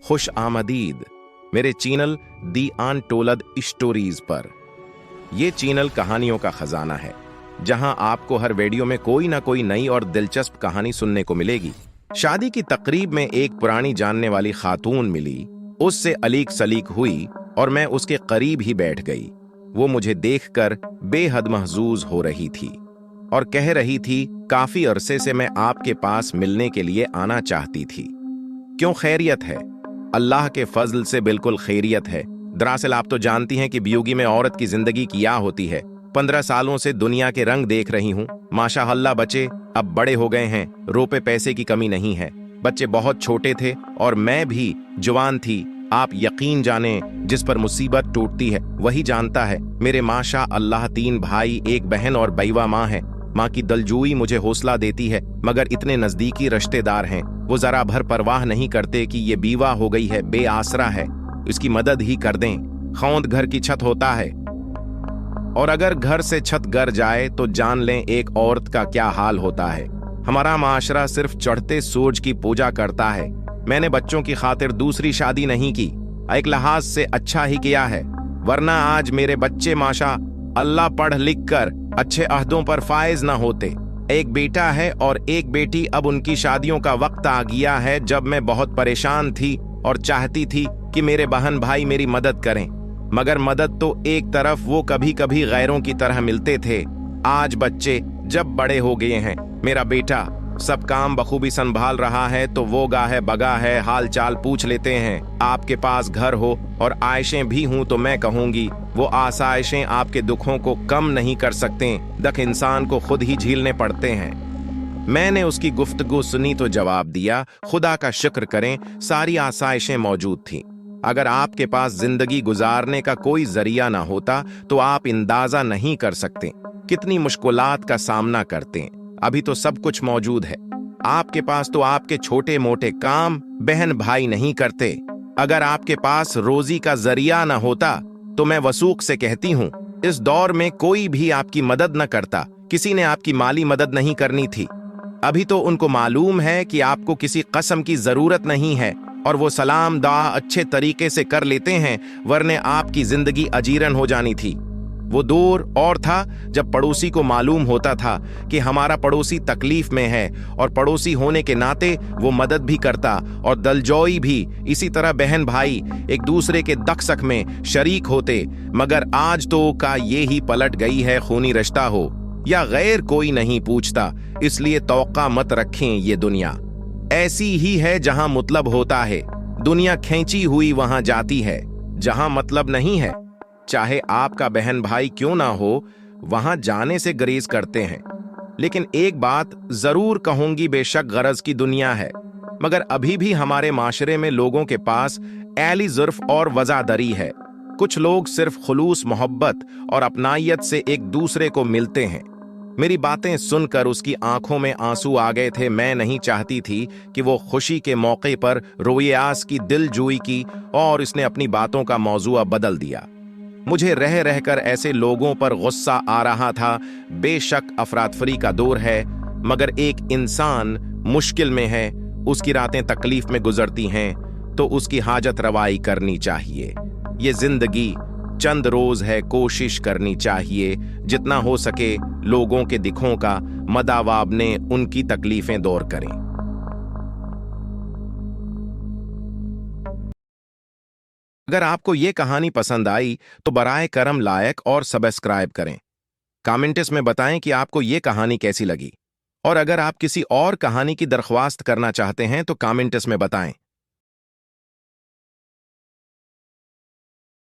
खुश आमदीद मेरे चैनल दी अनटोल्ड स्टोरीज पर। यह चैनल कहानियों का खजाना है, जहां आपको हर वीडियो में कोई ना कोई नई और दिलचस्प कहानी सुनने को मिलेगी। शादी की तकरीब में एक पुरानी जानने वाली खातून मिली, उससे अलीक सलीक हुई और मैं उसके करीब ही बैठ गई। वो मुझे देखकर बेहद महजूज हो रही थी और कह रही थी, काफी अरसे से मैं आपके पास मिलने के लिए आना चाहती थी। क्यों, खैरियत है? अल्लाह के फजल से बिल्कुल खैरियत है। दरअसल आप तो जानती हैं कि बियोगी में औरत की जिंदगी क्या होती है। 15 सालों से दुनिया के रंग देख रही हूँ। माशाअल्लाह बच्चे अब बड़े हो गए हैं, रुपए पैसे की कमी नहीं है। बच्चे बहुत छोटे थे और मैं भी जवान थी। आप यकीन जाने, जिस पर मुसीबत टूटती है वही जानता है। मेरे माशाअल्लाह 3 भाई, 1 बहन और बेवा माँ है। माँ की दलजोई मुझे हौसला देती है, मगर इतने नजदीकी रिश्तेदार हैं, वो जरा भर परवाह नहीं करते कि ये बीवा हो गई है, बेआसरा है, इसकी मदद ही कर दें। खौंद घर की छत होता है, और अगर घर से छत गिर जाए तो जान लें एक औरत का क्या हाल होता है। हमारा माशरा सिर्फ चढ़ते सूरज की पूजा करता है। मैंने बच्चों की खातिर दूसरी शादी नहीं की, एक लिहाज से अच्छा ही किया है, वरना आज मेरे बच्चे माशा अल्लाह पढ़ लिख कर अच्छे अहदों पर फायज न होते। एक बेटा है और एक बेटी। अब उनकी शादियों का वक्त आ गया है, जब मैं बहुत परेशान थी और चाहती थी कि मेरे बहन भाई मेरी मदद करें, मगर मदद तो एक तरफ वो कभी कभी गैरों की तरह मिलते थे। आज बच्चे जब बड़े हो गए हैं, मेरा बेटा सब काम बखूबी संभाल रहा है, तो वो गाहे बगा है, हाल चाल पूछ लेते हैं। आपके पास घर हो और आयशें भी हूं तो मैं कहूंगी वो आसाइशें आपके दुखों को कम नहीं कर सकते। दुख इंसान को खुद ही झेलने पड़ते हैं। मैंने उसकी गुफ्तगू सुनी तो जवाब दिया, खुदा का शुक्र करें सारी आसाइशें मौजूद थीं। अगर आपके पास जिंदगी गुजारने का कोई जरिया ना होता तो आप अंदाजा नहीं कर सकते कितनी मुश्किलात का सामना करते हैं। अभी तो सब कुछ मौजूद है आपके पास, तो आपके छोटे मोटे काम बहन भाई नहीं करते। अगर आपके पास रोजी का जरिया न होता तो मैं वसूख से कहती हूँ, इस दौर में कोई भी आपकी मदद न करता। किसी ने आपकी माली मदद नहीं करनी थी। अभी तो उनको मालूम है कि आपको किसी कसम की जरूरत नहीं है और वो सलाम दुआ अच्छे तरीके से कर लेते हैं, वरने आपकी जिंदगी अजीरन हो जानी थी। वो दौर और था जब पड़ोसी को मालूम होता था कि हमारा पड़ोसी तकलीफ में है, और पड़ोसी होने के नाते वो मदद भी करता और दलजोई भी। इसी तरह बहन भाई एक दूसरे के दख सख में शरीक होते। मगर आज तो का ये ही पलट गई है, खूनी रिश्ता हो या गैर कोई नहीं पूछता। इसलिए तौका मत रखें, ये दुनिया ऐसी ही है जहां मतलब होता है। दुनिया खींची हुई वहां जाती है जहां मतलब नहीं है। चाहे आपका बहन भाई क्यों ना हो, वहां जाने से गुरेज करते हैं। लेकिन एक बात जरूर कहूंगी, बेशक गरज की दुनिया है, मगर अभी भी हमारे माशरे में लोगों के पास ऐली जुर्फ और वजादरी है। कुछ लोग सिर्फ खुलूस मोहब्बत और अपनायत से एक दूसरे को मिलते हैं। मेरी बातें सुनकर उसकी आंखों में आंसू आ गए थे। मैं नहीं चाहती थी कि वो खुशी के मौके पर रोयास की दिलजोई की, और इसने अपनी बातों का मौजूआ बदल दिया। मुझे रह रहकर ऐसे लोगों पर गुस्सा आ रहा था। बेशक अफरातफरी का दौर है, मगर एक इंसान मुश्किल में है, उसकी रातें तकलीफ में गुजरती हैं, तो उसकी हाजत रवाई करनी चाहिए। ये जिंदगी चंद रोज है, कोशिश करनी चाहिए जितना हो सके लोगों के दिखों का मदावाब ने उनकी तकलीफें दूर करें। अगर आपको ये कहानी पसंद आई तो बराए करम लाइक और सब्सक्राइब करें। कमेंट्स में बताएं कि आपको ये कहानी कैसी लगी, और अगर आप किसी और कहानी की दरख्वास्त करना चाहते हैं तो कमेंट्स में बताएं।